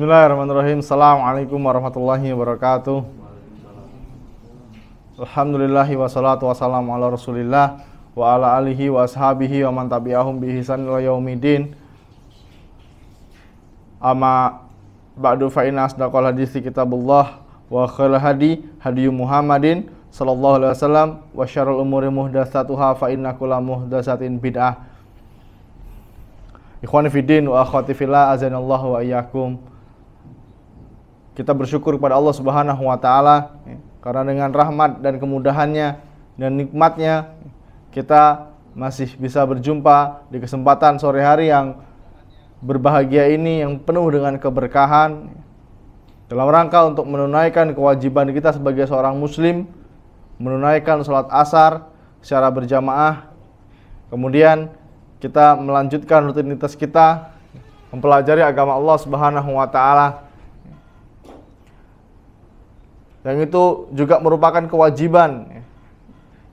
Bismillahirrahmanirrahim. Assalamualaikum warahmatullahi wabarakatuh. Alhamdulillahi wassalatu wassalamu ala rasulillah wa ala alihi wa ashabihi wa man tabi'ahum bi ihsan ila yaumidin. Amma ba'du fa inna asdaqal hadithi kitabullah wa khairal hadi hadi Muhammadin sallallahu alaihi wasallam wa syarrul umuri muhdatsatuha fa inna kulla muhdatsatin bid'ah. Ikhwani fiddin wa akhwati fillah, azanallahu wa iyyakum. Kita bersyukur kepada Allah Subhanahu wa taala karena dengan rahmat dan kemudahannya dan nikmatnya kita masih bisa berjumpa di kesempatan sore hari yang berbahagia ini, yang penuh dengan keberkahan, dalam rangka untuk menunaikan kewajiban kita sebagai seorang muslim, menunaikan sholat asar secara berjamaah. Kemudian kita melanjutkan rutinitas kita mempelajari agama Allah Subhanahu wa taala. Yang itu juga merupakan kewajiban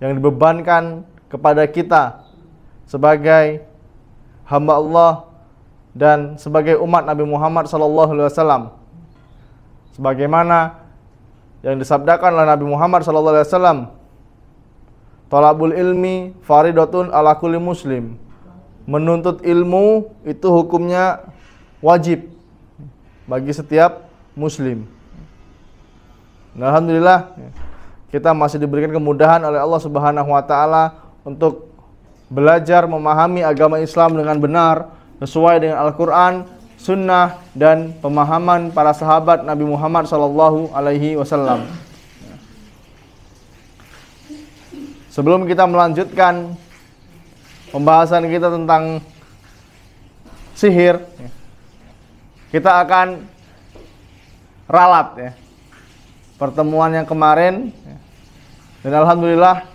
yang dibebankan kepada kita sebagai hamba Allah dan sebagai umat Nabi Muhammad SAW. Sebagaimana yang disabdakan oleh Nabi Muhammad SAW, "Thalabul ilmi faridatun ala kulli muslim." Menuntut ilmu itu hukumnya wajib bagi setiap muslim. Nah, alhamdulillah kita masih diberikan kemudahan oleh Allah Subhanahu wa taala untuk belajar memahami agama Islam dengan benar sesuai dengan Al-Qur'an, sunnah dan pemahaman para sahabat Nabi Muhammad sallallahu alaihi wasallam. Sebelum kita melanjutkan pembahasan kita tentang sihir, kita akan ralat ya pertemuan yang kemarin, dan alhamdulillah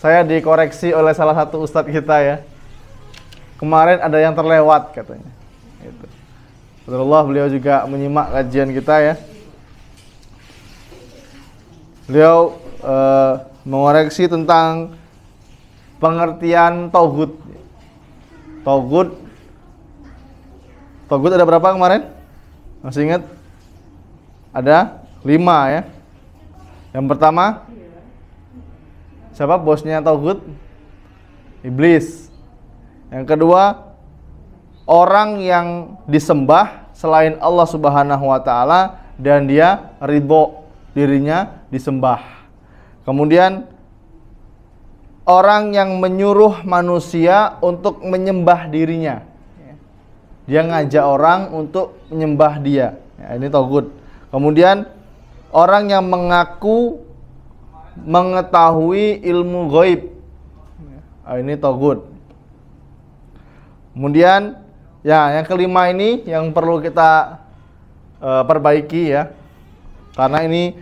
saya dikoreksi oleh salah satu ustadz kita ya. Kemarin ada yang terlewat katanya. Gitu. Alhamdulillah beliau juga menyimak kajian kita ya. Beliau mengoreksi tentang pengertian tauhid. Tauhid ada berapa kemarin? Masih ingat? Ada 5 ya. Yang pertama, siapa bosnya tauhid? Iblis. Yang kedua, orang yang disembah selain Allah Subhanahu wa taala dan dia ridho dirinya disembah. Kemudian orang yang menyuruh manusia untuk menyembah dirinya. Dia ngajak orang untuk menyembah dia. Ya, ini tauhid. Kemudian orang yang mengaku mengetahui ilmu gaib. Ini tauhid. Kemudian ya yang kelima ini yang perlu kita perbaiki ya. Karena ini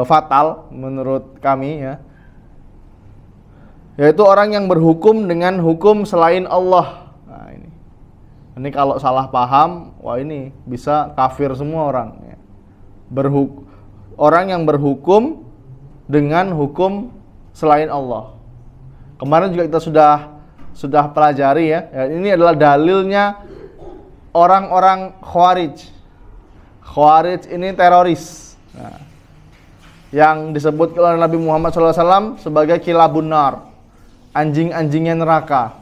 fatal menurut kami ya. Yaitu orang yang berhukum dengan hukum selain Allah. Nah, ini kalau salah paham, wah ini bisa kafir semua orang ya. Orang yang berhukum dengan hukum selain Allah. Kemarin juga kita sudah pelajari ya. Ini adalah dalilnya orang-orang Khawarij. Khawarij ini teroris. Nah, yang disebut oleh Nabi Muhammad SAW sebagai kilabun nar, anjing-anjingnya neraka.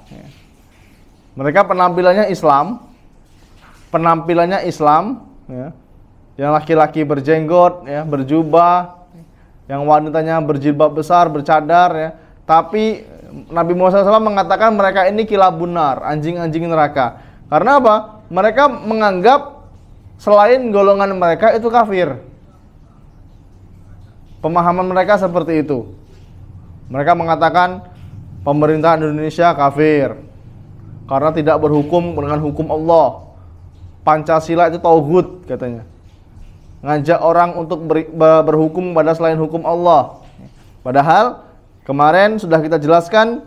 Mereka penampilannya Islam, ya. Yang laki-laki berjenggot, ya, berjubah, yang wanitanya berjilbab besar, bercadar, ya. Tapi Nabi Muhammad SAW mengatakan mereka ini kilabun nar, anjing-anjing neraka. Karena apa? Mereka menganggap selain golongan mereka itu kafir. Pemahaman mereka seperti itu. Mereka mengatakan pemerintahan Indonesia kafir karena tidak berhukum dengan hukum Allah. Pancasila itu tauhid katanya. Ngajak orang untuk berhukum pada selain hukum Allah. Padahal kemarin sudah kita jelaskan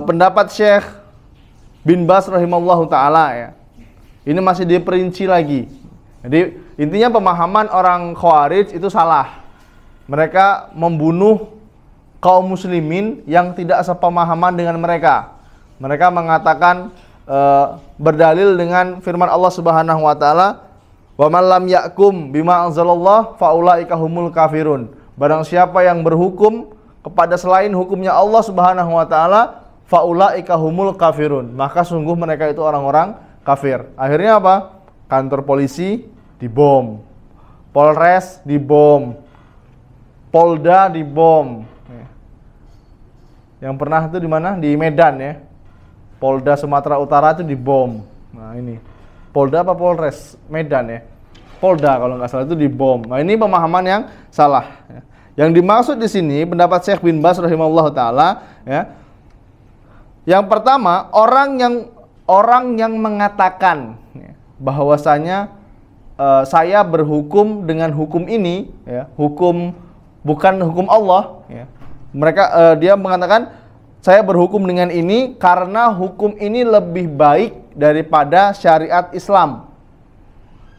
pendapat Syekh bin Baz rahimallahu taala ya. Ini masih diperinci lagi. Jadi intinya pemahaman orang Khawarij itu salah. Mereka membunuh kaum muslimin yang tidak sepemahaman dengan mereka. Mereka mengatakan berdalil dengan firman Allah Subhanahu wa taala, "Wa man lam ya'kum bima anzalallah faulaika humul kafirun." Barang siapa yang berhukum kepada selain hukumnya Allah Subhanahu wa taala, faulaika humul kafirun, maka sungguh mereka itu orang-orang kafir. Akhirnya apa? Kantor polisi dibom, Polres dibom, Polda dibom. Yang pernah itu di mana? Di Medan ya. Polda Sumatera Utara itu dibom. Nah ini Polda apa Polres? Medan ya. Polda kalau nggak salah itu dibom. Nah ini pemahaman yang salah. Yang dimaksud di sini pendapat Syekh bin Baz rahimahullah taala ya. Yang pertama, orang yang mengatakan ya, bahwasanya saya berhukum dengan hukum ini ya, hukum bukan hukum Allah ya. Dia mengatakan saya berhukum dengan ini karena hukum ini lebih baik daripada syariat Islam.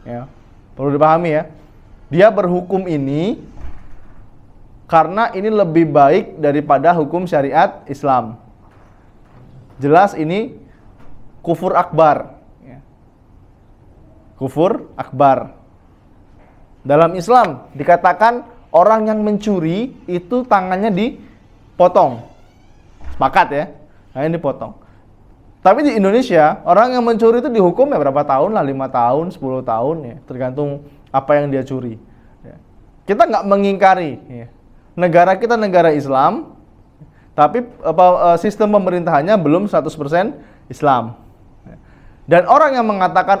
Ya, perlu dipahami ya. Dia berhukum ini karena ini lebih baik daripada hukum syariat Islam. Jelas ini kufur akbar. Ya. Kufur akbar. Dalam Islam dikatakan orang yang mencuri itu tangannya dipotong. Sepakat ya? Nah, ini dipotong. Tapi di Indonesia, orang yang mencuri itu dihukum ya berapa tahun lah, 5 tahun, 10 tahun ya, tergantung apa yang dia curi. Ya. Kita nggak mengingkari ya. Negara kita negara Islam, tapi sistem pemerintahannya belum 100% Islam. Ya. Dan orang yang mengatakan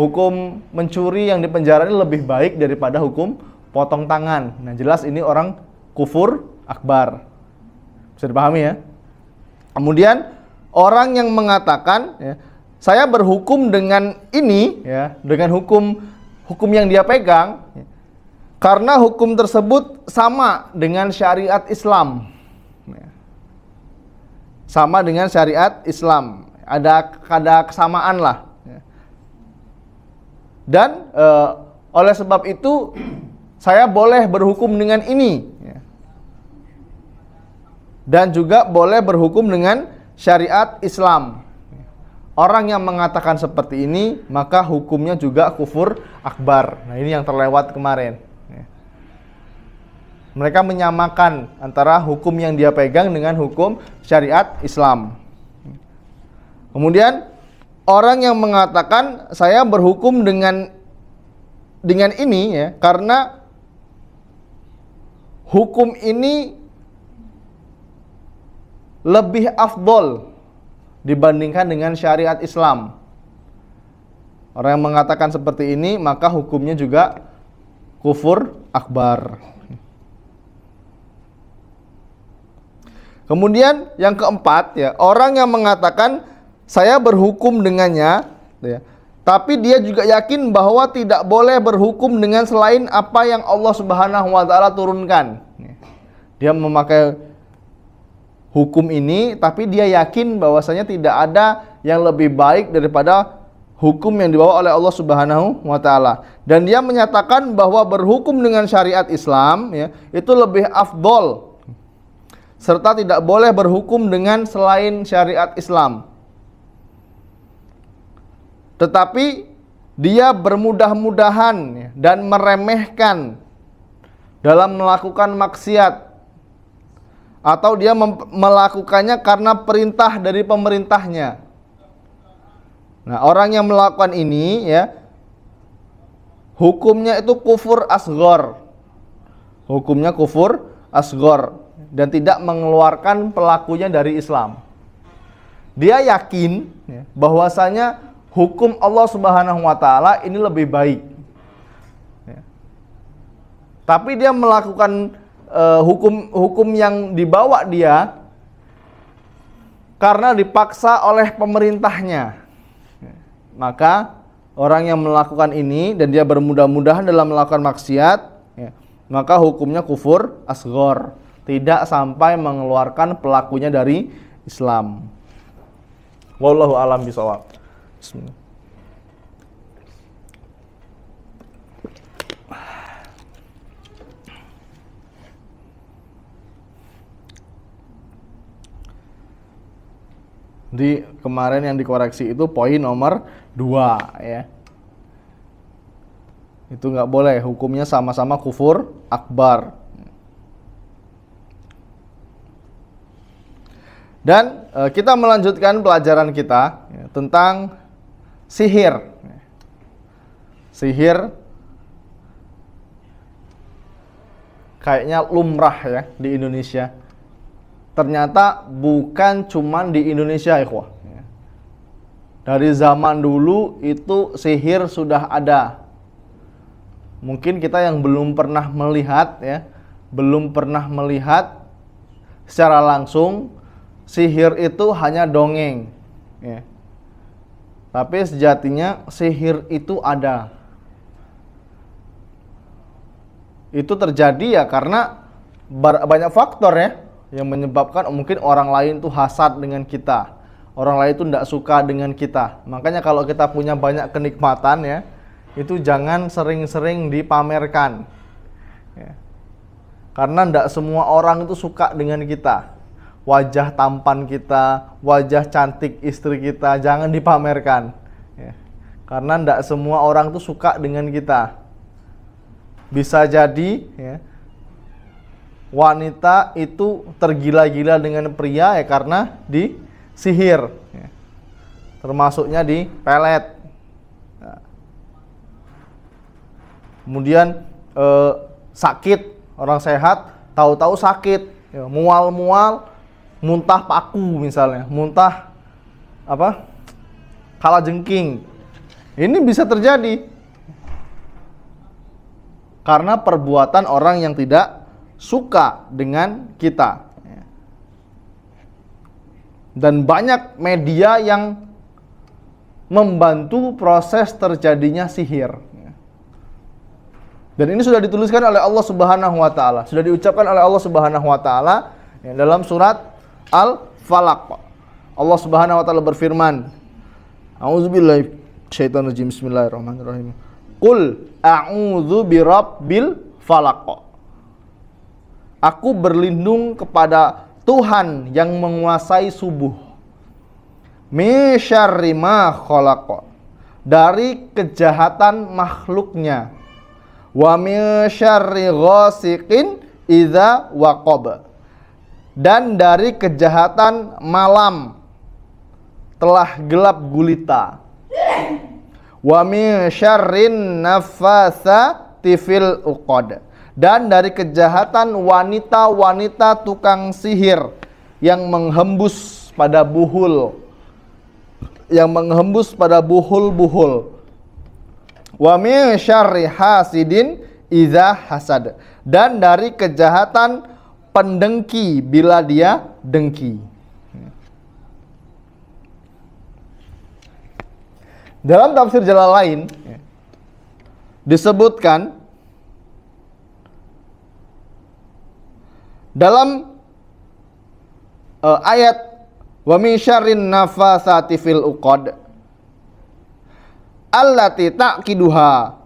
hukum mencuri yang dipenjara ini lebih baik daripada hukum potong tangan. Nah, jelas ini orang kufur akbar. Bisa dipahami ya? Kemudian orang yang mengatakan ya, saya berhukum dengan ini ya, dengan hukum yang dia pegang ya, karena hukum tersebut sama dengan syariat Islam. Ya. Sama dengan syariat Islam. Ada kesamaan lah. Ya. Dan oleh sebab itu saya boleh berhukum dengan ini ya. Dan juga boleh berhukum dengan syariat Islam. Orang yang mengatakan seperti ini maka hukumnya juga kufur akbar. Nah ini yang terlewat kemarin. Mereka menyamakan antara hukum yang dia pegang dengan hukum syariat Islam. Kemudian orang yang mengatakan saya berhukum dengan ini ya karena hukum ini lebih afdol dibandingkan dengan syariat Islam. Orang yang mengatakan seperti ini maka hukumnya juga kufur akbar. Kemudian yang keempat ya, orang yang mengatakan saya berhukum dengannya ya, tapi dia juga yakin bahwa tidak boleh berhukum dengan selain apa yang Allah Subhanahu wa taala turunkan. Dia memakai hukum ini, tapi dia yakin bahwasanya tidak ada yang lebih baik daripada hukum yang dibawa oleh Allah Subhanahu wa taala. Dan dia menyatakan bahwa berhukum dengan syariat Islam ya, itu lebih afdol. Serta tidak boleh berhukum dengan selain syariat Islam. Tetapi dia bermudah-mudahan ya, dan meremehkan dalam melakukan maksiat, atau dia melakukannya karena perintah dari pemerintahnya. Nah, orang yang melakukan ini ya, hukumnya itu kufur asghar. Hukumnya kufur asghar dan tidak mengeluarkan pelakunya dari Islam. Dia yakin ya, bahwasanya hukum Allah Subhanahu wa taala ini lebih baik. Ya. Tapi dia melakukan hukum yang dibawa dia karena dipaksa oleh pemerintahnya. Maka orang yang melakukan ini dan dia bermudah-mudahan dalam melakukan maksiat ya, maka hukumnya kufur asghar, tidak sampai mengeluarkan pelakunya dari Islam. Wallahu a'lam bishawab. Bismillah. Di kemarin yang dikoreksi itu poin nomor 2 ya. Itu nggak boleh, hukumnya sama-sama kufur akbar. Dan kita melanjutkan pelajaran kita ya, tentang sihir. Sihir kayaknya lumrah ya di Indonesia. Ternyata bukan cuman di Indonesia, ikhwah. Dari zaman dulu itu sihir sudah ada. Mungkin kita yang belum pernah melihat ya, belum pernah melihat secara langsung, sihir itu hanya dongeng ya. Tapi sejatinya sihir itu ada. Itu terjadi ya karena banyak faktor ya yang menyebabkan mungkin orang lain tuh hasad dengan kita, orang lain tuh tidak suka dengan kita. Makanya kalau kita punya banyak kenikmatan ya, itu jangan sering-sering dipamerkan ya. Karena tidak semua orang itu suka dengan kita. Wajah tampan kita, wajah cantik istri kita, jangan dipamerkan ya. Karena tidak semua orang itu suka dengan kita. Bisa jadi ya, wanita itu tergila-gila dengan pria ya karena disihir ya. Termasuknya di pelet ya. Kemudian sakit, orang sehat tahu-tahu sakit ya, mual-mual, muntah paku misalnya, muntah apa kalajengking. Ini bisa terjadi karena perbuatan orang yang tidak suka dengan kita. Dan banyak media yang membantu proses terjadinya sihir. Dan ini sudah dituliskan oleh Allah Subhanahu wa taala, sudah diucapkan oleh Allah Subhanahu wa taala dalam surat Al-Falaq. Allah Subhanahu wa taala berfirman, A'udzubillahi minasyaitonirrajim. Bismillahirrahmanirrahim. Qul a'udzu birabbil falaq. Aku berlindung kepada Tuhan yang menguasai subuh. Min syarri ma khalaq. Dari kejahatan makhluknya. Wa min syarri ghasiqin idza waqab. Dan dari kejahatan malam telah gelap gulita. Wa min syarrin nafatsati fil uqad. Dan dari kejahatan wanita-wanita tukang sihir yang menghembus pada buhul, yang menghembus pada buhul-buhul. Wa min syarri hasidin idza hasad. Dan dari kejahatan pendengki bila dia dengki. Dalam tafsir Jalalain disebutkan dalam ayat wa min syarrin nafatsati fil uqad allati taqiduha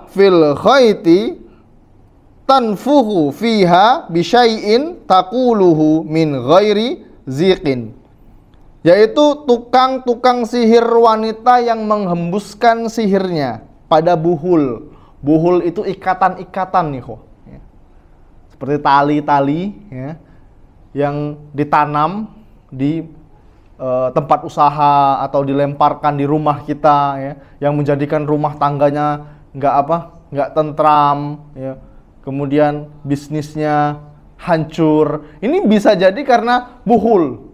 fil khayti tanfuhu fiha bi syai'in taquluhu min ghairi ziqin. Yaitu tukang-tukang sihir wanita yang menghembuskan sihirnya pada buhul. Buhul itu ikatan-ikatan nih kok. Seperti tali-tali ya, yang ditanam di tempat usaha atau dilemparkan di rumah kita ya, yang menjadikan rumah tangganya nggak tentram ya. Kemudian bisnisnya hancur. Ini bisa jadi karena buhul.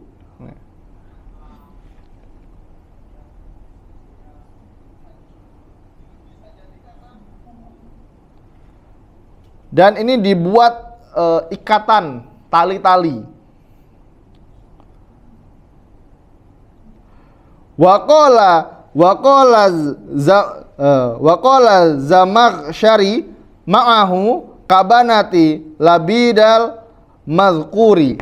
Dan ini dibuat ikatan tali-tali. Waqala Zamakhsyari ma'ahu kabanati labidal mazkuri.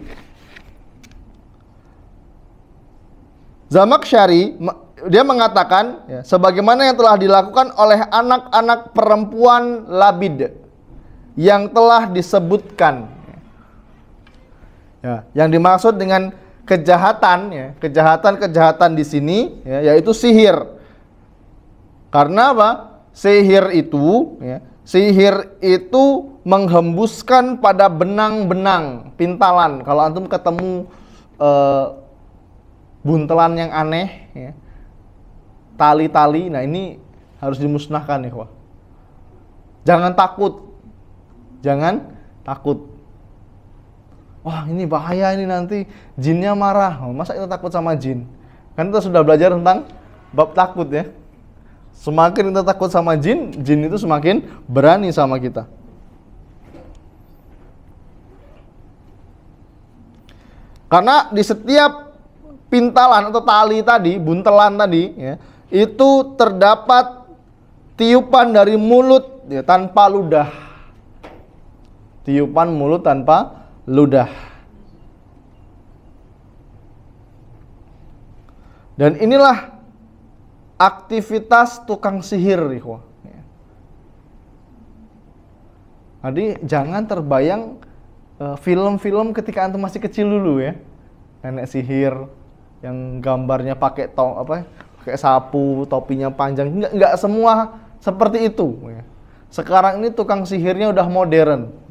Zamakhsyari dia mengatakan ya, sebagaimana yang telah dilakukan oleh anak-anak perempuan Labid yang telah disebutkan. Ya, yang dimaksud dengan kejahatan, ya, kejahatan di sini, ya, yaitu sihir. Karena apa? Sihir itu menghembuskan pada benang-benang pintalan. Kalau antum ketemu buntelan yang aneh, ya, tali-tali, nah ini harus dimusnahkan, ya, wah. Jangan takut. Wah, ini bahaya, ini nanti jinnya marah. Masa kita takut sama jin? Kan kita sudah belajar tentang bab takut, ya. Semakin kita takut sama jin, jin itu semakin berani sama kita. Karena di setiap pintalan atau tali tadi, buntelan tadi, ya, itu terdapat tiupan dari mulut, ya, tanpa ludah. Tiupan mulut tanpa ludah. Dan inilah aktivitas tukang sihir, ikhwah. Jadi jangan terbayang film-film ketika antum masih kecil dulu, ya. Nenek sihir yang gambarnya pakai pakai sapu, topinya panjang. Enggak semua seperti itu, ya. Sekarang ini tukang sihirnya udah modern.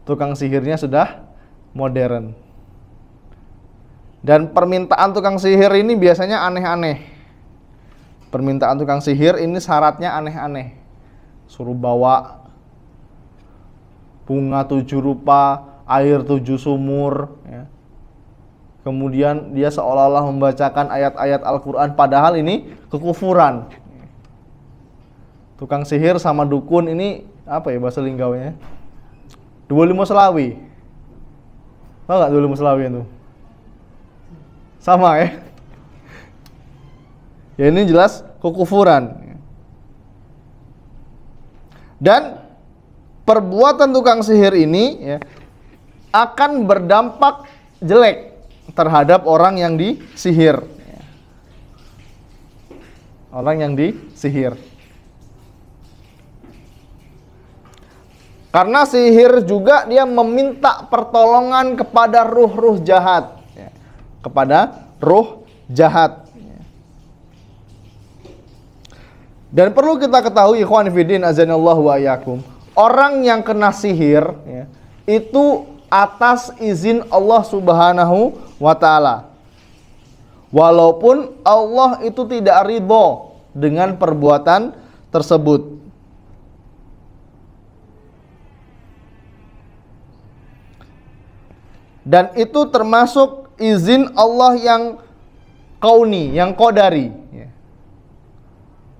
Tukang sihirnya sudah modern. Dan permintaan tukang sihir ini biasanya aneh-aneh. Permintaan tukang sihir ini syaratnya aneh-aneh. Suruh bawa bunga 7 rupa, air 7 sumur, ya. Kemudian dia seolah-olah membacakan ayat-ayat Al-Quran, padahal ini kekufuran. Tukang sihir sama dukun ini apa ya bahasa linggaunya? Duali Moslawi. Tahu nggak Duali Moslawi itu? Sama, ya. Ya, ini jelas kekufuran. Dan perbuatan tukang sihir ini, ya, akan berdampak jelek terhadap orang yang disihir. Orang yang disihir. Karena sihir juga dia meminta pertolongan kepada ruh-ruh jahat, ya. Kepada ruh jahat. Dan perlu kita ketahui, ikhwan fillah azanallahu wa iyyakum, orang yang kena sihir, ya, itu atas izin Allah Subhanahu wa ta'ala. Walaupun Allah itu tidak ridho dengan perbuatan tersebut. Dan itu termasuk izin Allah yang kauni, yang qadari.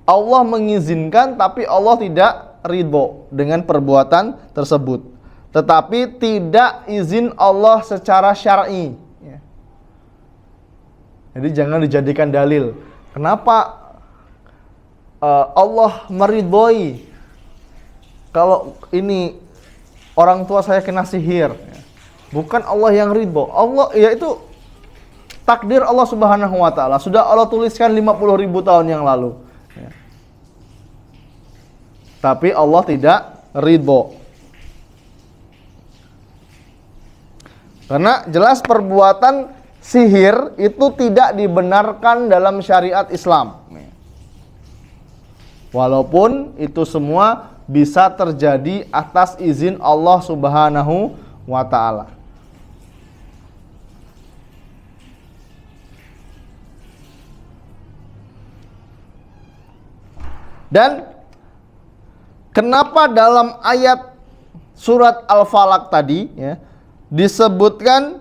Allah mengizinkan, tapi Allah tidak ridho dengan perbuatan tersebut. Tetapi tidak izin Allah secara syar'i. Jadi jangan dijadikan dalil. Kenapa Allah meridhoi kalau ini orang tua saya kena sihir? Bukan Allah yang ridho. Allah, yaitu takdir Allah Subhanahu wa ta'ala. Sudah Allah tuliskan 50.000 tahun yang lalu. Ya. Tapi Allah tidak ridho. Karena jelas perbuatan sihir itu tidak dibenarkan dalam syariat Islam. Walaupun itu semua bisa terjadi atas izin Allah Subhanahu wa ta'ala. Dan kenapa dalam ayat surat Al-Falaq tadi, ya, disebutkan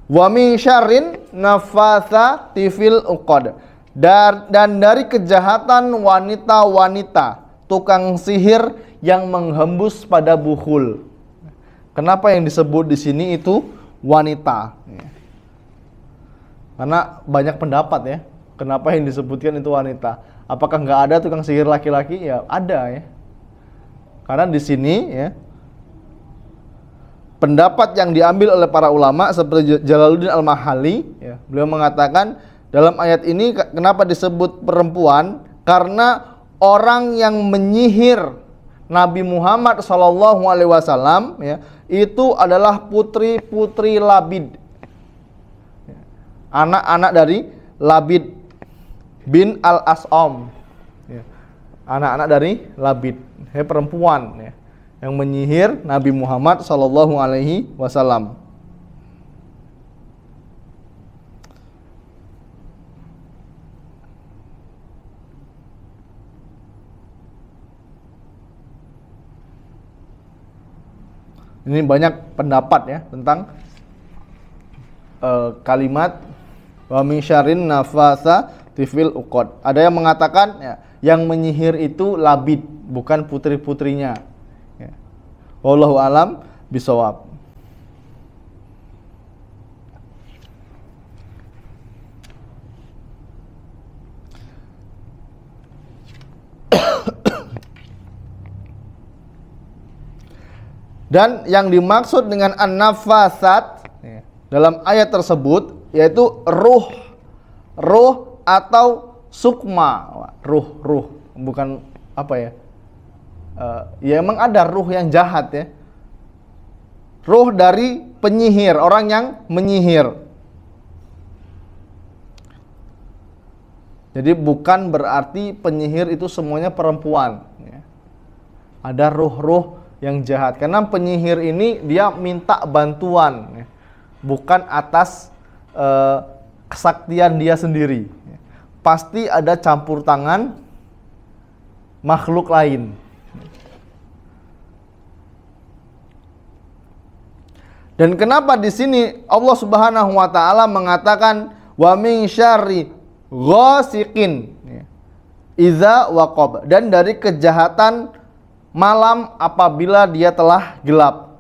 wa min syarrin naffatsati fil uqad, dan dari kejahatan wanita-wanita tukang sihir yang menghembus pada buhul. Kenapa yang disebut di sini itu wanita? Karena banyak pendapat, ya. Kenapa yang disebutkan itu wanita? Apakah nggak ada tukang sihir laki-laki? Ya ada, ya. Karena di sini, ya, pendapat yang diambil oleh para ulama seperti Jalaluddin Al-Mahalli, ya, beliau mengatakan dalam ayat ini kenapa disebut perempuan? Karena orang yang menyihir Nabi Muhammad SAW, ya, itu adalah putri-putri Labid. Anak-anak dari Labid bin Al-As'am. Anak-anak dari Labid, perempuan yang menyihir Nabi Muhammad sallallahu alaihi wasallam. Ini banyak pendapat ya tentang kalimat wa min syarrin nafatsati fil uqad. Ada yang mengatakan ya, yang menyihir itu Labid, bukan putri-putrinya. Ya. Wallahu alam bisawab. Dan yang dimaksud dengan an-nafasat dalam ayat tersebut yaitu ruh atau sukma. Ruh bukan apa ya? Ya emang ada ruh yang jahat ya. Ruh dari penyihir, orang yang menyihir. Jadi bukan berarti penyihir itu semuanya perempuan ya. Ada ruh-ruh yang jahat, karena penyihir ini dia minta bantuan ya, bukan atas kesaktian dia sendiri ya. Pasti ada campur tangan makhluk lain. Dan kenapa di sini Allah Subhanahu wa taala mengatakan wa min syarri ghasiqin ya, idza waqab, dan dari kejahatan malam apabila dia telah gelap.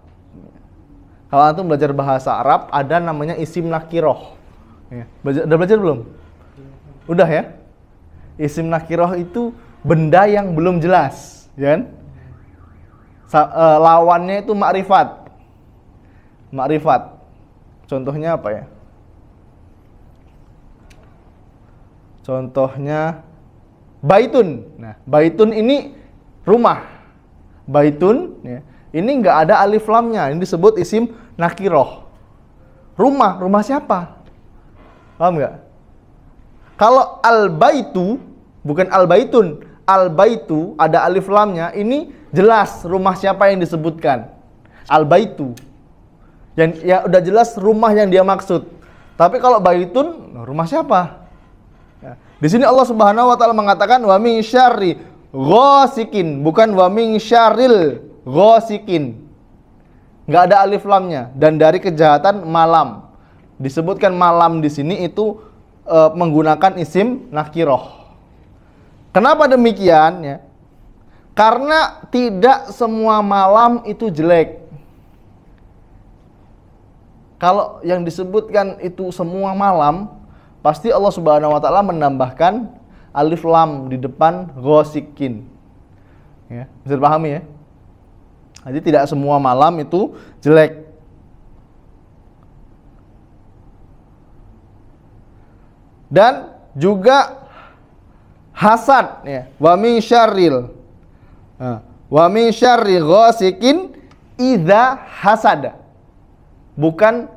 Kalau antum belajar bahasa Arab ada namanya isim nakiroh. Ya. Udah belajar belum? Udah ya? Isim nakiroh itu benda yang belum jelas, ya kan? Lawannya itu makrifat. Makrifat. Contohnya apa ya? Contohnya baitun. Nah, baitun ini rumah. Baitun ya. Ini enggak ada alif lamnya, ini disebut isim nakiroh. Rumah siapa? Paham enggak? Kalau al-baitu bukan al-baitun, al-baitu ada alif lamnya, ini jelas rumah siapa yang disebutkan. Al-baitu. Yang ya udah jelas rumah yang dia maksud. Tapi kalau baitun, rumah siapa? Ya. Di sini Allah Subhanahu wa taala mengatakan wa min syarri ghasikin, bukan wa min syarril ghasikin. Enggak ada alif lamnya, dan dari kejahatan malam. Disebutkan malam di sini itu menggunakan isim nakiroh. Kenapa demikian ya? Karena tidak semua malam itu jelek. Kalau yang disebutkan itu semua malam, pasti Allah Subhanahu wa taala menambahkan alif lam di depan ghasikin. Ya, bisa dipahami ya? Jadi tidak semua malam itu jelek. Dan juga hasad ya, wa min syarril. Wa min syarri ghasikin idza hasada. Bukan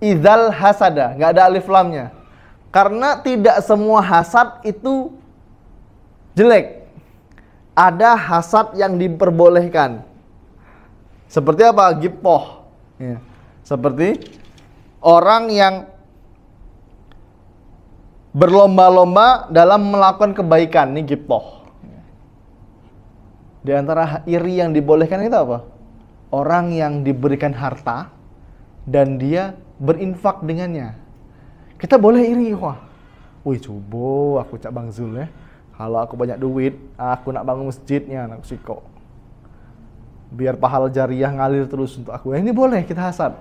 idzal hasada, enggak ada alif lamnya. Karena tidak semua hasad itu jelek. Ada hasad yang diperbolehkan. Seperti apa? Ghibthah. Ya. Seperti orang yang berlomba-lomba dalam melakukan kebaikan. Ini ghibthah. Di antara iri yang dibolehkan itu apa? Orang yang diberikan harta dan dia berinfak dengannya. Kita boleh iri, wah. Wih, coba aku cak Bang Zul ya. Kalau aku banyak duit, aku nak bangun masjidnya, nak siko. Biar pahala jariah ngalir terus untuk aku. Ini boleh kita hasad.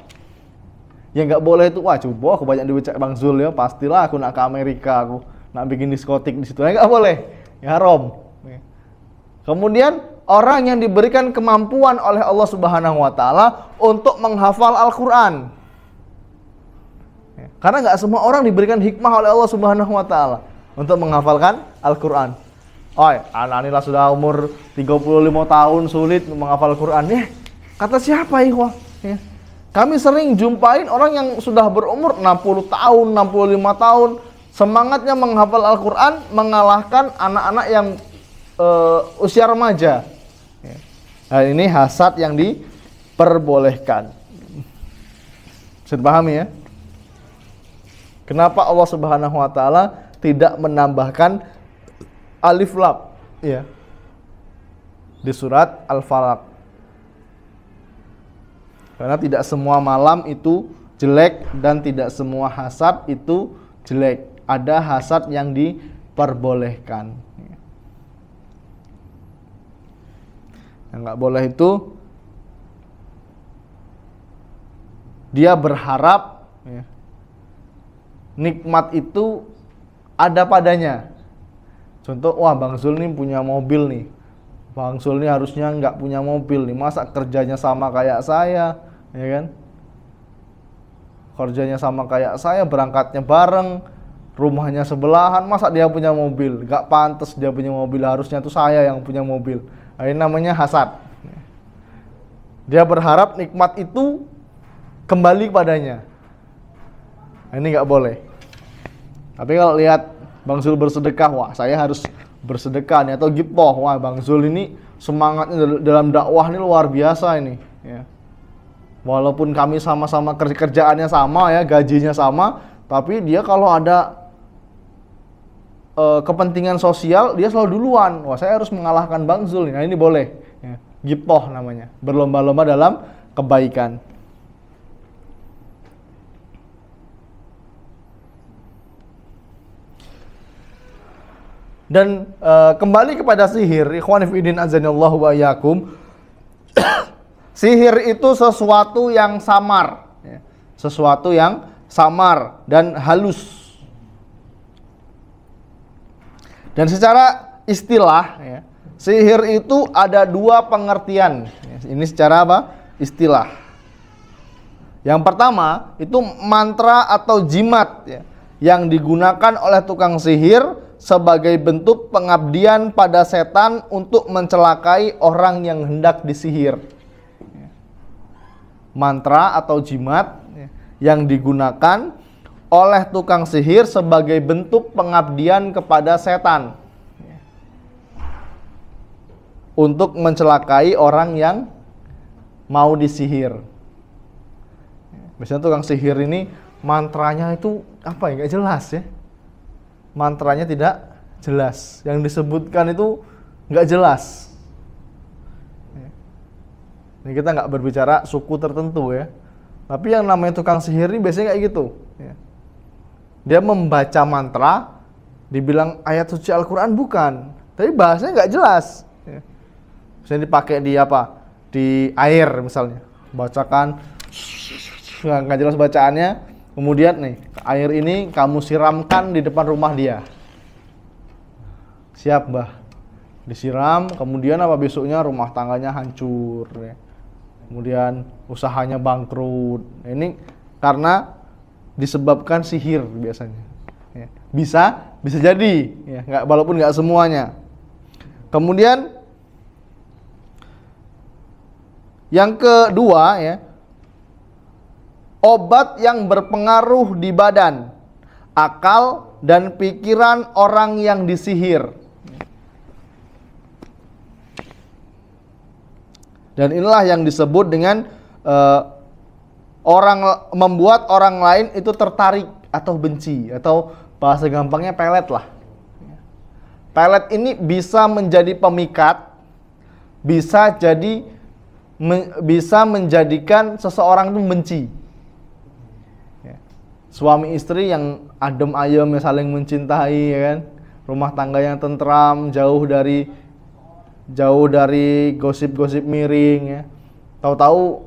Yang nggak boleh itu, wah coba aku banyak duit cak Bang Zul ya, pastilah aku nak ke Amerika, aku nak bikin diskotik di situ. Nggak boleh, ya haram. Kemudian orang yang diberikan kemampuan oleh Allah Subhanahu wa taala untuk menghafal Al-Qur'an. Karena nggak semua orang diberikan hikmah oleh Allah Subhanahu wa taala untuk menghafalkan Al-Qur'an. Anak inilah sudah umur 35 tahun sulit menghafal Al-Qur'an. Kata siapa ikhwah? Ya. Kami sering jumpain orang yang sudah berumur 60 tahun, 65 tahun, semangatnya menghafal Al-Quran mengalahkan anak-anak yang usia remaja. Ya. Nah, ini hasad yang diperbolehkan. Bisa dipahami ya? Kenapa Allah Subhanahu wa taala tidak menambahkan alif lam ya di surat Al-Falaq? Karena tidak semua malam itu jelek dan tidak semua hasad itu jelek. Ada hasad yang diperbolehkan. Yang nggak boleh itu dia berharap ya, nikmat itu ada padanya. Contoh, wah Bang Zul nih punya mobil nih. Bang Zul nih harusnya nggak punya mobil nih. Masa kerjanya sama kayak saya, ya kan? Kerjanya sama kayak saya, berangkatnya bareng, rumahnya sebelahan. Masa dia punya mobil? Nggak pantas dia punya mobil. Harusnya tuh saya yang punya mobil. Nah, ini namanya hasad. Dia berharap nikmat itu kembali padanya. Nah, ini nggak boleh. Tapi kalau lihat Bang Zul bersedekah, wah saya harus bersedekah nih. Atau gipoh, wah Bang Zul ini semangatnya dalam dakwah ini luar biasa ini. Ya. Walaupun kami sama-sama kerjaannya sama ya, gajinya sama, tapi dia kalau ada kepentingan sosial, dia selalu duluan. Wah saya harus mengalahkan Bang Zul. Nah ini boleh. Ya. Gipoh namanya, berlomba-lomba dalam kebaikan. Dan kembali kepada sihir, ikhwan fillah azanillahu wa iyyakum. Sihir itu sesuatu yang samar, ya. Sesuatu yang samar dan halus. Dan secara istilah, ya, sihir itu ada dua pengertian. Ini secara apa? Istilah. Yang pertama itu mantra atau jimat, ya, yang digunakan oleh tukang sihir sebagai bentuk pengabdian pada setan untuk mencelakai orang yang hendak disihir. Mantra atau jimat yang digunakan oleh tukang sihir sebagai bentuk pengabdian kepada setan untuk mencelakai orang yang mau disihir. Biasanya tukang sihir ini mantranya itu apa ya, nggak jelas ya. Mantranya tidak jelas, yang disebutkan itu nggak jelas. Ini kita nggak berbicara suku tertentu ya, tapi yang namanya tukang sihir ini biasanya kayak gitu. Dia membaca mantra, dibilang ayat suci Al-Quran bukan, tapi bahasanya nggak jelas. Misalnya dipakai di apa? Di air misalnya, bacakan nggak jelas bacaannya. Kemudian nih, air ini kamu siramkan di depan rumah dia. Siap mbah. Disiram, kemudian apa besoknya rumah tangganya hancur. Ya. Kemudian usahanya bangkrut. Ini karena disebabkan sihir biasanya. Ya. Bisa jadi, ya, walaupun nggak semuanya. Kemudian yang kedua ya, obat yang berpengaruh di badan, akal, dan pikiran orang yang disihir. Dan inilah yang disebut dengan membuat orang lain itu tertarik atau benci, atau bahasa gampangnya pelet lah. Pelet ini bisa menjadi pemikat, bisa menjadikan seseorang itu benci. Suami istri yang adem ayem, saling mencintai, ya kan? Rumah tangga yang tentram, jauh dari gosip-gosip miring, ya. Tahu-tahu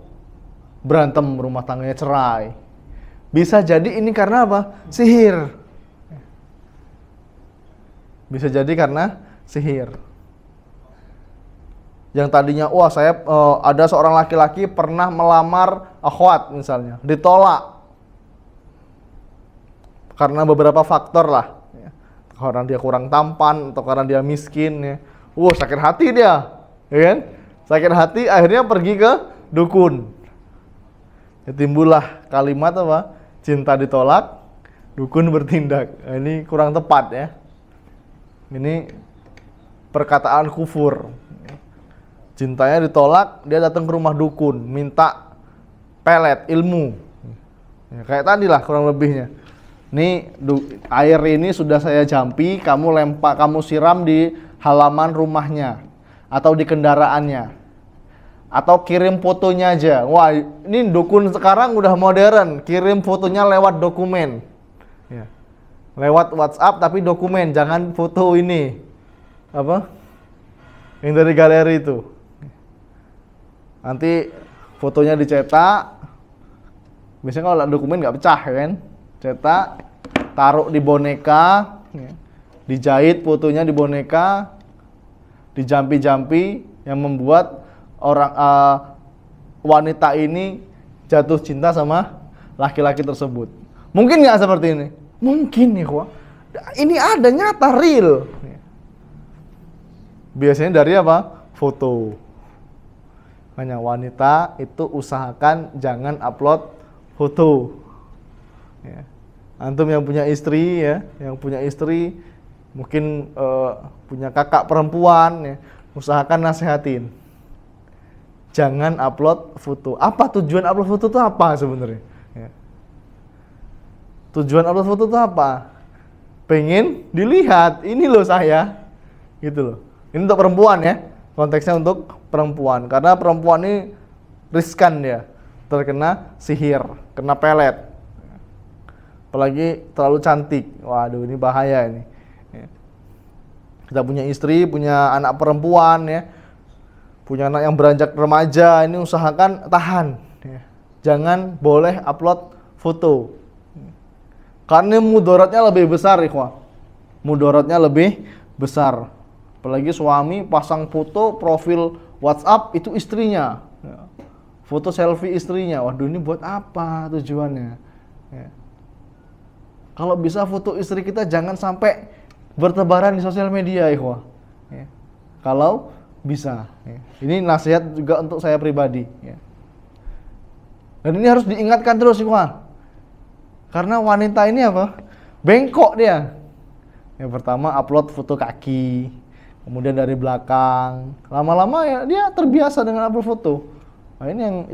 berantem, rumah tangganya cerai. Bisa jadi ini karena apa? Sihir. Bisa jadi karena sihir. Yang tadinya, wah saya ada seorang laki-laki pernah melamar akhwat misalnya, ditolak. Karena beberapa faktor lah, ya. Karena dia kurang tampan, atau karena dia miskin, ya. Sakit hati dia, ya kan? Sakit hati, akhirnya pergi ke dukun. Ya, timbullah kalimat apa? Cinta ditolak, dukun bertindak. Nah, ini kurang tepat ya. Ini perkataan kufur. Cintanya ditolak, dia datang ke rumah dukun, minta pelet ilmu. Ya, kayak tadi lah kurang lebihnya. Nih air ini sudah saya jampi, kamu siram di halaman rumahnya atau di kendaraannya. Atau kirim fotonya aja. Wah, ini dukun sekarang udah modern, kirim fotonya lewat dokumen. Ya. Lewat WhatsApp tapi dokumen, jangan foto ini. Apa? Yang dari galeri itu. Nanti fotonya dicetak. Biasanya kalau dokumen nggak pecah kan? Cetak, taruh di boneka, ya. Dijahit fotonya di boneka, dijampi-jampi yang membuat orang wanita ini jatuh cinta sama laki-laki tersebut. Mungkin nggak seperti ini? Mungkin nih, wah. Ini ada nyata real. Biasanya dari apa? Foto. Hanya wanita itu usahakan jangan upload foto. Ya. Antum yang punya istri ya, yang punya istri mungkin punya kakak perempuan ya, usahakan nasihatin. Jangan upload foto. Apa tujuan upload foto itu apa sebenarnya? Ya. Tujuan upload foto itu apa? Pengen dilihat, ini loh saya, gitu loh. Ini untuk perempuan ya, konteksnya untuk perempuan. Karena perempuan ini riskan dia, terkena sihir, kena pelet. Apalagi terlalu cantik, waduh ini bahaya ini. Ya. Kita punya istri, punya anak perempuan ya, punya anak yang beranjak remaja, ini usahakan tahan. Ya. Jangan boleh upload foto. Karena mudaratnya lebih besar, ikhwah. Mudaratnya lebih besar. Apalagi suami pasang foto profil WhatsApp itu istrinya. Ya. Foto selfie istrinya. Waduh ini buat apa tujuannya? Ya. Kalau bisa foto istri kita jangan sampai bertebaran di sosial media, ikhwah. Ya. Kalau bisa. Ya. Ini nasihat juga untuk saya pribadi. Ya. Dan ini harus diingatkan terus, ikhwah. Karena wanita ini apa? Bengkok dia. Yang pertama upload foto kaki, kemudian dari belakang. Lama-lama ya dia terbiasa dengan upload foto. Nah, ini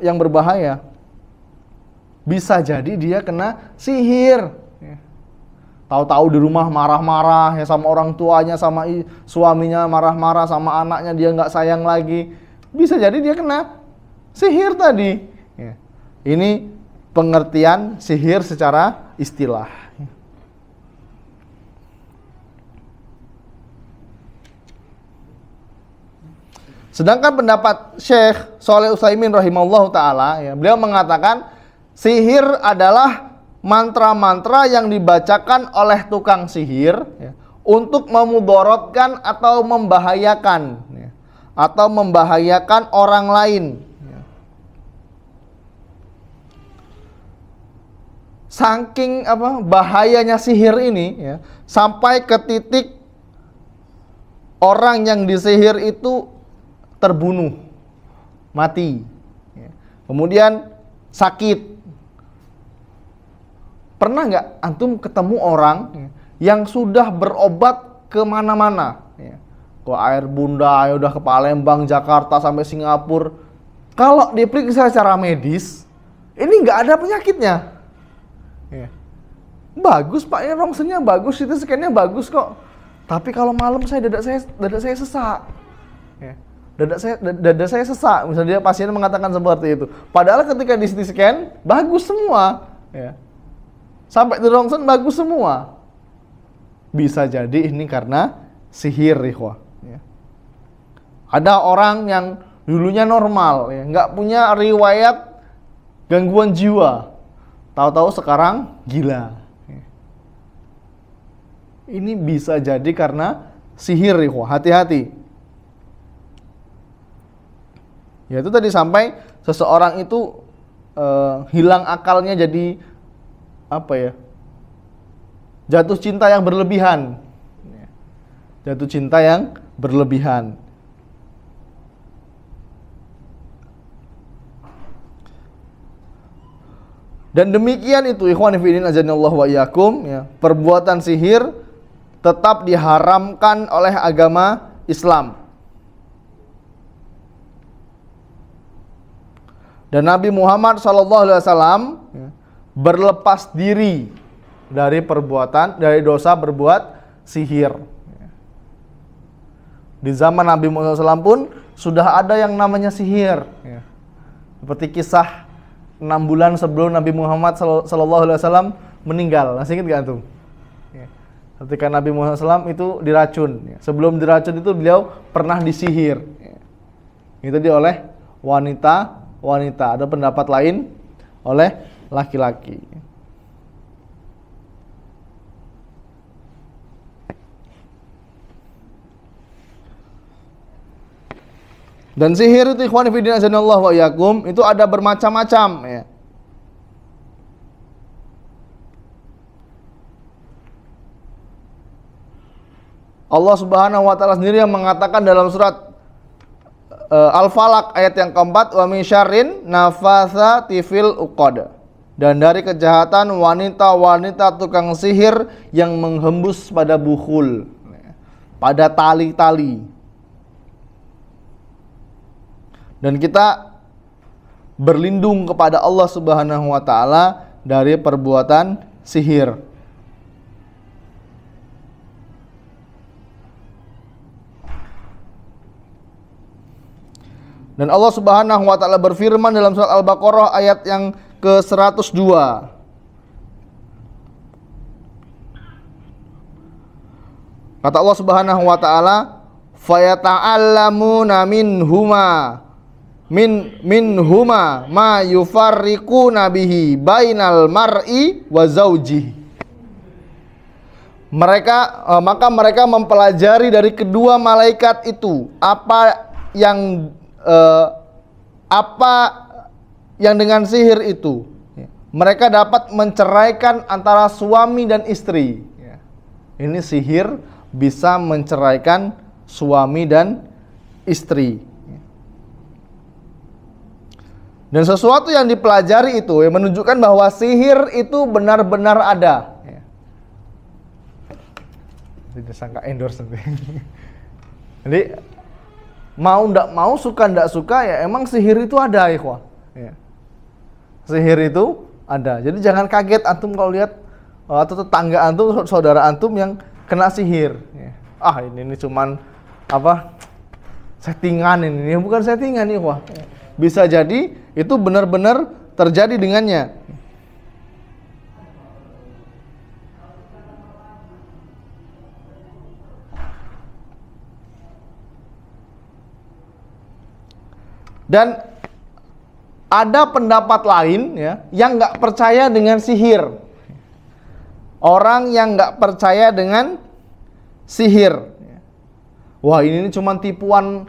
yang berbahaya. Bisa jadi dia kena sihir. Tahu-tahu di rumah marah-marah ya sama orang tuanya, sama suaminya marah-marah, sama anaknya dia nggak sayang lagi. Bisa jadi dia kena sihir tadi. Ya. Ini pengertian sihir secara istilah. Sedangkan pendapat Syekh Shalih Utsaimin rahimahullahu taala, ya, beliau mengatakan sihir adalah mantra-mantra yang dibacakan oleh tukang sihir ya, untuk memudaratkan atau membahayakan ya, atau membahayakan orang lain. Ya. Saking bahayanya sihir ini ya, sampai ke titik orang yang disihir itu terbunuh, mati, ya. Kemudian sakit. Pernah nggak antum ketemu orang yang sudah berobat kemana-mana? Ya. Ke Air Bunda, ya udah ke Palembang, Jakarta sampai Singapura. Kalau diperiksa secara medis, ini nggak ada penyakitnya. Ya. Bagus pak, ya rongsennya bagus, itu scan-nya bagus kok. Tapi kalau malam dada saya sesak. Ya. Dada saya sesak. Misalnya dia pasien mengatakan seperti itu. Padahal ketika di CT scan bagus semua. Ya. Sampai di rongsen bagus semua. Bisa jadi ini karena sihir, ikhwah. Ya. Ada orang yang dulunya normal, ya, nggak punya riwayat gangguan jiwa. Tahu-tahu sekarang gila. Ya. Ini bisa jadi karena sihir, ikhwah. Hati-hati. Ya itu tadi sampai seseorang itu hilang akalnya, jadi jatuh cinta yang berlebihan. Jatuh cinta yang berlebihan. Dan demikian itu ikhwan fillah azanillahu wa iyyakum ya, perbuatan sihir tetap diharamkan oleh agama Islam. Dan Nabi Muhammad SAW berlepas diri dari dosa berbuat sihir. Di zaman Nabi Muhammad SAW pun sudah ada yang namanya sihir. Seperti kisah 6 bulan sebelum Nabi Muhammad SAW meninggal. Masih ingat gak antum? Ketika Nabi Muhammad SAW itu diracun. Sebelum diracun itu beliau pernah disihir. Itu dia oleh wanita. Ada pendapat lain oleh laki-laki. Dan sihir itu ikhwan fillah azanallahu wa iyyakum itu ada bermacam-macam ya. Allah Subhanahu wa taala sendiri yang mengatakan dalam surat Al-Falaq ayat yang keempat, wa min syarrin nafatsati fil uqad. Dan dari kejahatan wanita-wanita tukang sihir yang menghembus pada bukhul, pada tali-tali. Dan kita berlindung kepada Allah Subhanahu wa taala dari perbuatan sihir. Dan Allah Subhanahu wa taala berfirman dalam surat Al-Baqarah ayat yang ke-102. Kata Allah Subhanahu wa taala, "Fayata'allamuna minhuma ma yufarriquna bihi bainal mar'i wa zaujihi." Maka mereka mempelajari dari kedua malaikat itu apa yang dengan sihir itu mereka dapat menceraikan antara suami dan istri. Ini sihir bisa menceraikan suami dan istri. Dan sesuatu yang dipelajari itu menunjukkan bahwa sihir itu benar-benar ada. Tidak sangka endorse nanti. Jadi mau ndak mau, suka ndak suka ya emang sihir itu ada ikhwah. Sihir itu ada. Jadi jangan kaget antum kalau lihat atau tetangga antum, saudara antum yang kena sihir. Ini cuman settingan ini. Bukan settingan ikhwah. Bisa jadi itu benar-benar terjadi dengannya. Dan ada pendapat lain ya, yang nggak percaya dengan sihir. Orang yang nggak percaya dengan sihir, wah ini cuma tipuan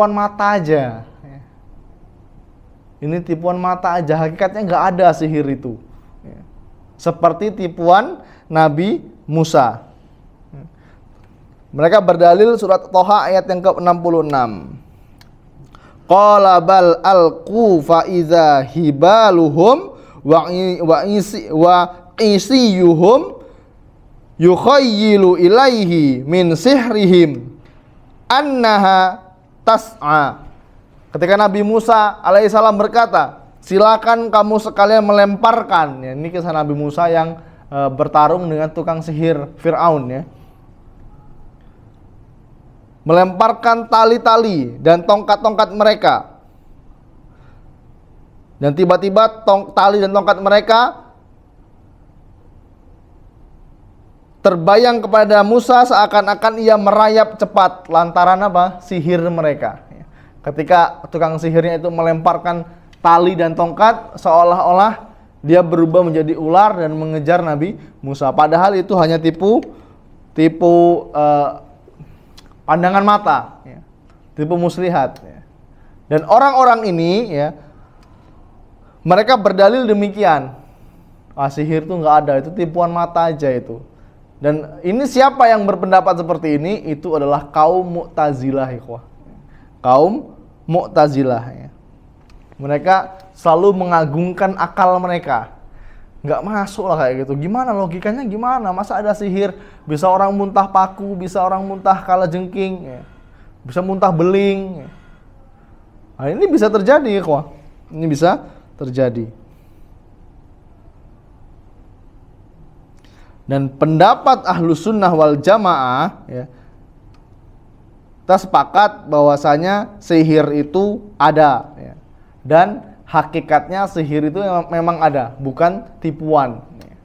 mata aja. Ini tipuan mata aja, hakikatnya nggak ada sihir itu. Seperti tipuan Nabi Musa. Mereka berdalil surat Thaha ayat yang ke-66. Qala bal alqu fa iza hibaluhum wa isiyuhum yukhayyilu ilaihi min sihrihim annaha tas'a. Ketika Nabi Musa alaihissalam berkata, silakan kamu sekalian melemparkan. Ini kisah Nabi Musa yang bertarung dengan tukang sihir Fir'aun ya. Melemparkan tali-tali dan tongkat-tongkat mereka. Dan tiba-tiba tali dan tongkat mereka terbayang kepada Musa seakan-akan ia merayap cepat lantaran sihir mereka. Ketika tukang sihirnya itu melemparkan tali dan tongkat, seolah-olah dia berubah menjadi ular dan mengejar Nabi Musa. Padahal itu hanya tipu pandangan mata, tipu muslihat. Dan orang-orang ini mereka berdalil demikian. Sihir itu nggak ada, itu tipuan mata aja itu. Dan ini siapa yang berpendapat seperti ini? Itu adalah kaum Mu'tazilah, ikhwah. Kaum Mu'tazilah. Mereka selalu mengagungkan akal mereka. nggak masuk lah kayak gitu. Gimana logikanya gimana? Masa ada sihir bisa orang muntah paku, bisa orang muntah kalajengking, ya. Bisa muntah beling. Ya. Nah, ini bisa terjadi, ikhwah. Ini bisa terjadi. Dan pendapat Ahlus Sunnah wal Jamaah, ya, kita sepakat bahwasanya sihir itu ada, ya. Dan hakikatnya sihir itu memang ada, bukan tipuan, ya.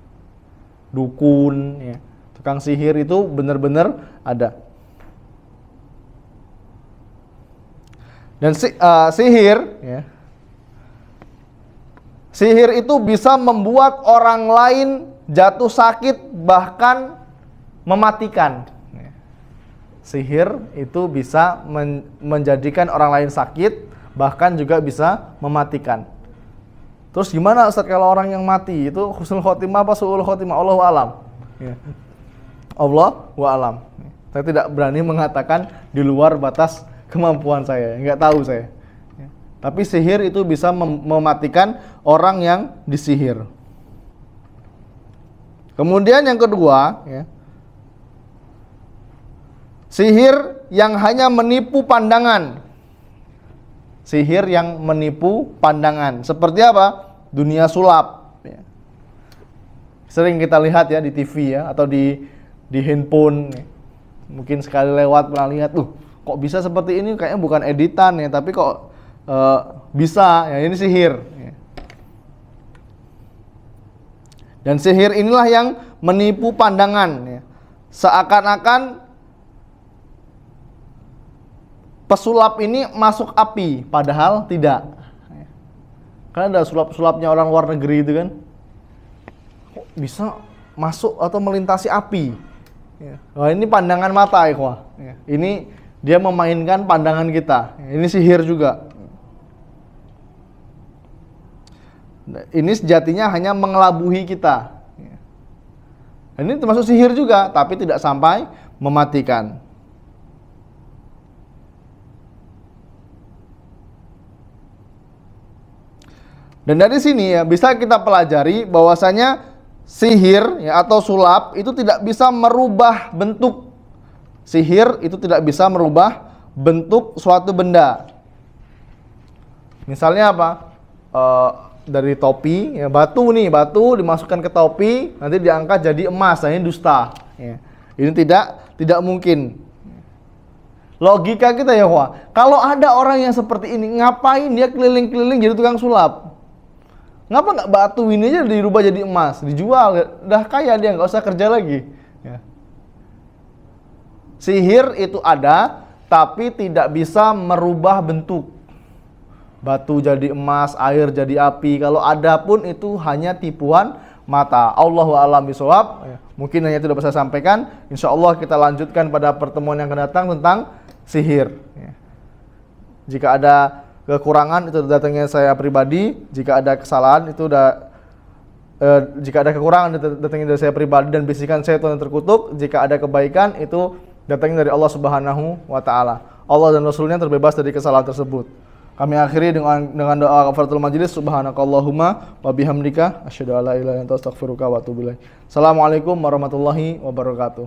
Dukun, ya. Tukang sihir itu benar-benar ada. Dan sihir, ya, sihir itu bisa membuat orang lain jatuh sakit, bahkan mematikan. Sihir itu bisa menjadikan orang lain sakit, bahkan juga bisa mematikan. Terus gimana Ustaz kalau orang yang mati itu husnul khotimah apa su'ul khotimah? Allahu a'lam. Ya. Allahu a'lam. Saya tidak berani mengatakan di luar batas kemampuan saya, nggak tahu saya. Ya. Tapi sihir itu bisa mematikan orang yang disihir. Kemudian yang kedua, ya, sihir yang hanya menipu pandangan. Sihir yang menipu pandangan. Seperti apa? Dunia sulap. Ya. Sering kita lihat ya di TV ya, atau di handphone. Ya. Mungkin sekali lewat pernah lihat, kok bisa seperti ini? Kayaknya bukan editan ya, tapi kok bisa? Ya ini sihir. Ya. Dan sihir inilah yang menipu pandangan. Ya. Seakan-akan pesulap ini masuk api, padahal tidak. Kan ada sulap-sulapnya orang luar negeri itu kan. Kok bisa masuk atau melintasi api? Wah, ini pandangan mata, ikhwah. Ini dia memainkan pandangan kita. Ini sihir juga. Ini sejatinya hanya mengelabuhi kita. Ini termasuk sihir juga, tapi tidak sampai mematikan. Dan dari sini ya bisa kita pelajari bahwasanya sihir ya, atau sulap itu tidak bisa merubah bentuk. Sihir itu tidak bisa merubah bentuk suatu benda. Misalnya apa? Dari topi, ya, batu dimasukkan ke topi, nanti diangkat jadi emas, nah ini dusta. Ya. Ini tidak mungkin. Logika kita ya, kalau ada orang yang seperti ini, ngapain dia keliling-keliling jadi tukang sulap? Ngapa nggak batu ini aja dirubah jadi emas, dijual, udah kaya dia, nggak usah kerja lagi. Ya. Sihir itu ada, tapi tidak bisa merubah bentuk. Batu jadi emas, air jadi api. Kalau ada pun itu hanya tipuan mata. Allahu a'lam bishawab. Ya. Mungkin hanya itu dapat saya sampaikan. Insya Allah kita lanjutkan pada pertemuan yang akan datang tentang sihir. Ya. Jika ada kekurangan itu datangnya saya pribadi. Jika ada kesalahan itu jika ada kekurangan itu datangnya dari saya pribadi dan bisikan saya Tuhan yang terkutuk. Jika ada kebaikan itu datangnya dari Allah Subhanahu wa taala. Allah dan Rasulnya terbebas dari kesalahan tersebut. Kami akhiri dengan doa kafaratul majlis. Subhanakallahumma wa bihamdika asyhadu an la ilaha illa anta astaghfiruka wa atubu ilaik. Assalamualaikum warahmatullahi wabarakatuh.